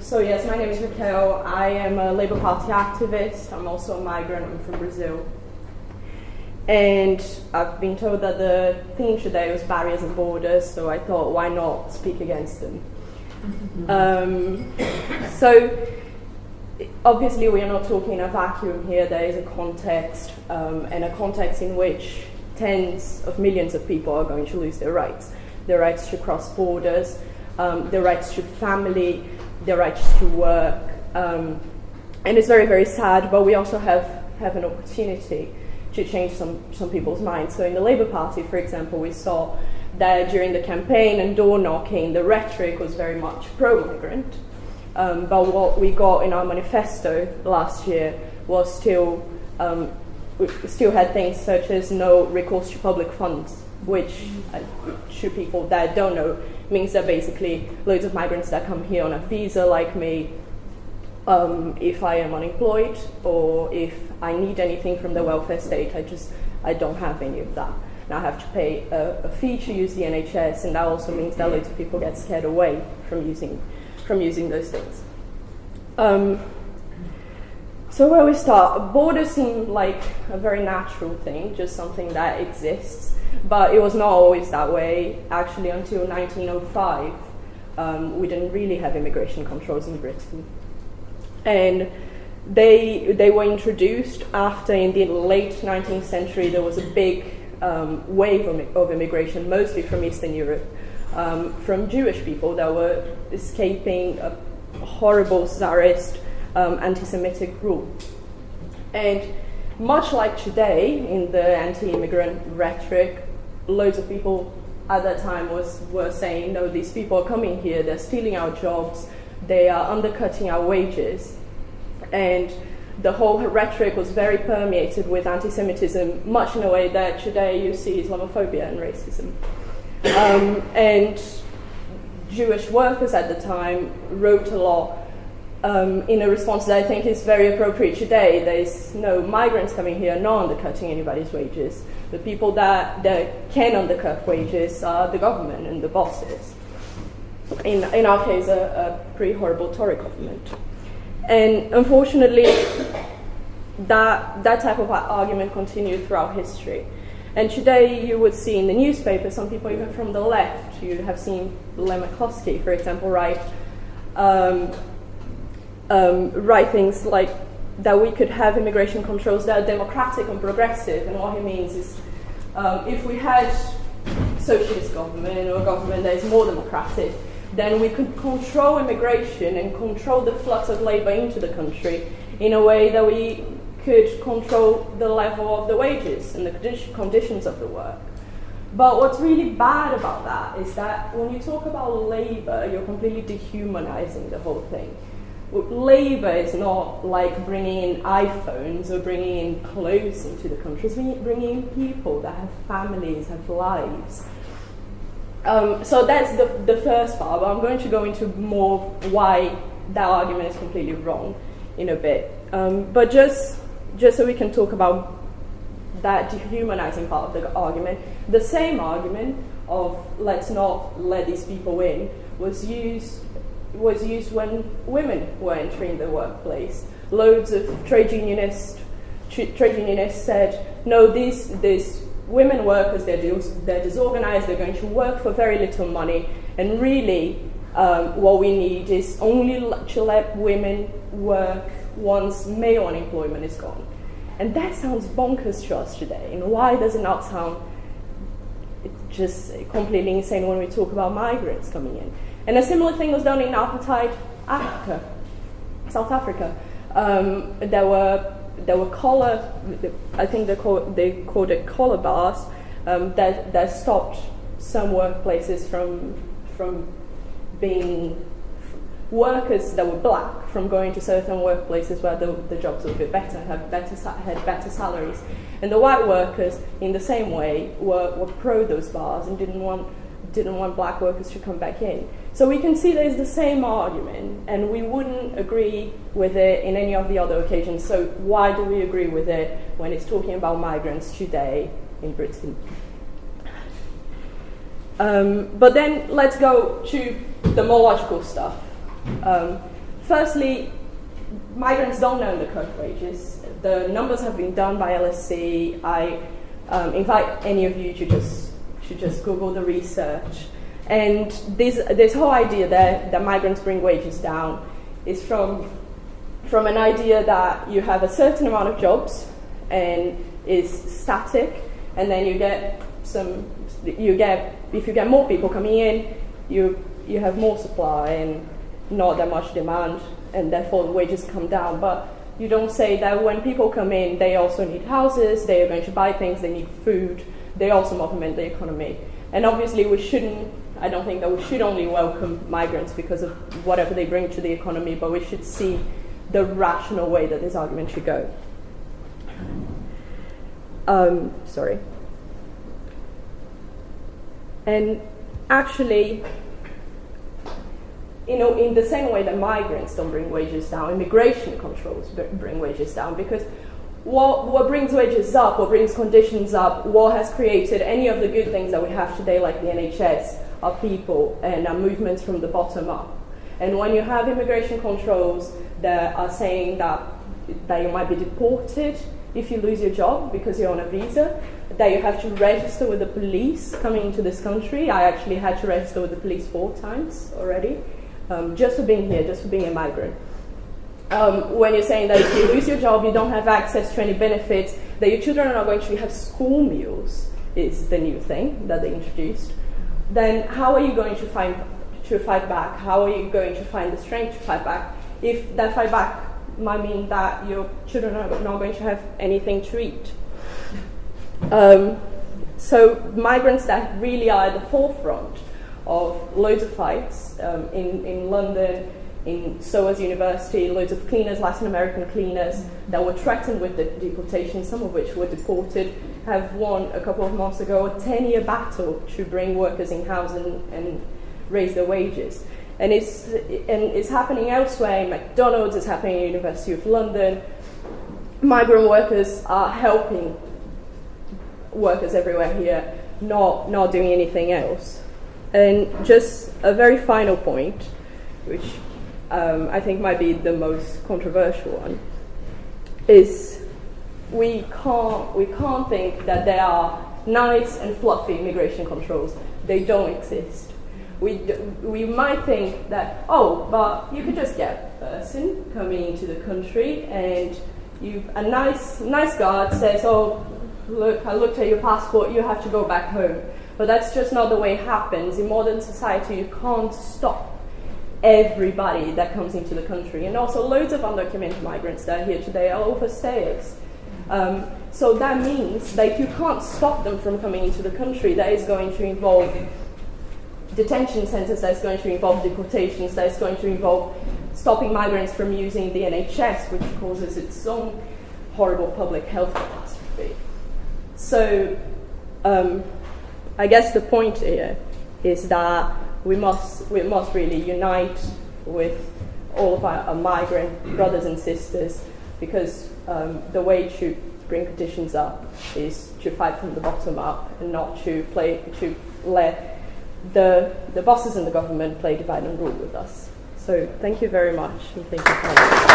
So yes, my name is Raquel. I am a Labour Party activist. I'm also a migrant. I'm from Brazil. And I've been told that the theme today was barriers and borders, so I thought, why not speak against them? So obviously we are not talking in a vacuum here. There is a context, and a context in which tens of millions of people are going to lose their rights to cross borders, their rights to family, their rights to work. And it's very, very sad, but we also have an opportunity to change some people's minds. So in the Labour Party, for example, we saw that during the campaign and door knocking, the rhetoric was very much pro-migrant. But what we got in our manifesto last year was we still had things such as no recourse to public funds, which, to people that don't know, means that basically loads of migrants that come here on a visa like me, if I am unemployed or if I need anything from the welfare state, I don't have any of that. And I have to pay a fee to use the NHS, and that also means that loads of people get scared away from using those things. So where we start, borders seem like a very natural thing, just something that exists, but it was not always that way. Actually, until 1905, we didn't really have immigration controls in Britain. And they were introduced after, in the late 19th century, there was a big wave of immigration, mostly from Eastern Europe, from Jewish people that were escaping a horrible Tsarist anti-Semitic rule. And much like today, in the anti-immigrant rhetoric, loads of people at that time were saying, no, these people are coming here, they're stealing our jobs, they are undercutting our wages. And the whole rhetoric was very permeated with anti-Semitism, much in a way that today you see Islamophobia and racism. And Jewish workers at the time wrote a lot in a response that I think is very appropriate today. There's no migrants coming here, not undercutting anybody's wages. The people that can undercut wages are the government and the bosses. In our case, a pretty horrible Tory government. And unfortunately, that type of argument continued throughout history. And today you would see in the newspaper, some people even from the left, you have seen Len McCluskey, for example, write things like that we could have immigration controls that are democratic and progressive. And what he means is if we had socialist government or a government that is more democratic, then we could control immigration and control the flux of labour into the country in a way that we could control the level of the wages and the conditions of the work. But what's really bad about that is that when you talk about labour, you're completely dehumanising the whole thing. Labour is not like bringing in iPhones or bringing in clothes into the country. It's bringing in people that have families, have lives. So that's the first part, but I'm going to go into more why that argument is completely wrong in a bit. But just so we can talk about that dehumanizing part of the argument, the same argument of let's not let these people in was used when women were entering the workplace. Loads of trade unionists said, no, these women workers, they're disorganized, they're going to work for very little money, and really what we need is only to let women work once male unemployment is gone. And that sounds bonkers to us today. And why does it not sound just completely insane when we talk about migrants coming in? And a similar thing was done in apartheid Africa, South Africa. There were collar, I think they called it collar bars, that stopped some workplaces from being workers that were black from going to certain workplaces where the jobs were a bit better, had better salaries. And the white workers, in the same way, were pro those bars and didn't want black workers to come back in. So we can see there's the same argument, and we wouldn't agree with it in any of the other occasions. So why do we agree with it when it's talking about migrants today in Britain? But then let's go to the more logical stuff. Firstly, migrants don't earn the current wages. The numbers have been done by LSE. I invite any of you to just Google the research. And this whole idea that migrants bring wages down is from an idea that you have a certain amount of jobs and is static, and then if you get more people coming in, you have more supply and not that much demand, and therefore the wages come down. But you don't say that when people come in, they also need houses, they are going to buy things, they need food, they also augment the economy. And obviously I don't think that we should only welcome migrants because of whatever they bring to the economy, but we should see the rational way that this argument should go. Sorry. And actually, in the same way that migrants don't bring wages down, immigration controls bring wages down, because what brings wages up, what brings conditions up, what has created any of the good things that we have today, like the NHS, are people and are movements from the bottom up. And when you have immigration controls that are saying that you might be deported if you lose your job because you're on a visa, that you have to register with the police coming into this country. I actually had to register with the police 4 times already, just for being here, just for being a migrant. When you're saying that if you lose your job, you don't have access to any benefits, that your children are not going to have school meals, is the new thing that they introduced, then how are you going to fight back? How are you going to find the strength to fight back if that fight back might mean that your children are not going to have anything to eat? So migrants that really are at the forefront of loads of fights in London, in SOAS University, loads of cleaners, Latin American cleaners that were threatened with the deportation, some of which were deported, have won a couple of months ago a 10-year battle to bring workers in-house and raise their wages. And it's happening elsewhere in McDonald's, it's happening at the University of London. Migrant workers are helping workers everywhere here, not doing anything else. And just a very final point, which I think might be the most controversial one, is we can't think that there are nice and fluffy immigration controls. They don't exist. We might think that, but you could just get a person coming into the country and a nice guard says, look, I looked at your passport, you have to go back home. But that's just not the way it happens. In modern society, you can't stop everybody that comes into the country. And also loads of undocumented migrants that are here today are overstayers. So that means that if you can't stop them from coming into the country, that is going to involve detention centres, that is going to involve deportations, that is going to involve stopping migrants from using the NHS, which causes its own horrible public health catastrophe. So I guess the point here is that we must really unite with all of our migrant brothers and sisters, because the way to bring conditions up is to fight from the bottom up and not to let the bosses in the government play divide and rule with us. So thank you very much, and thank you for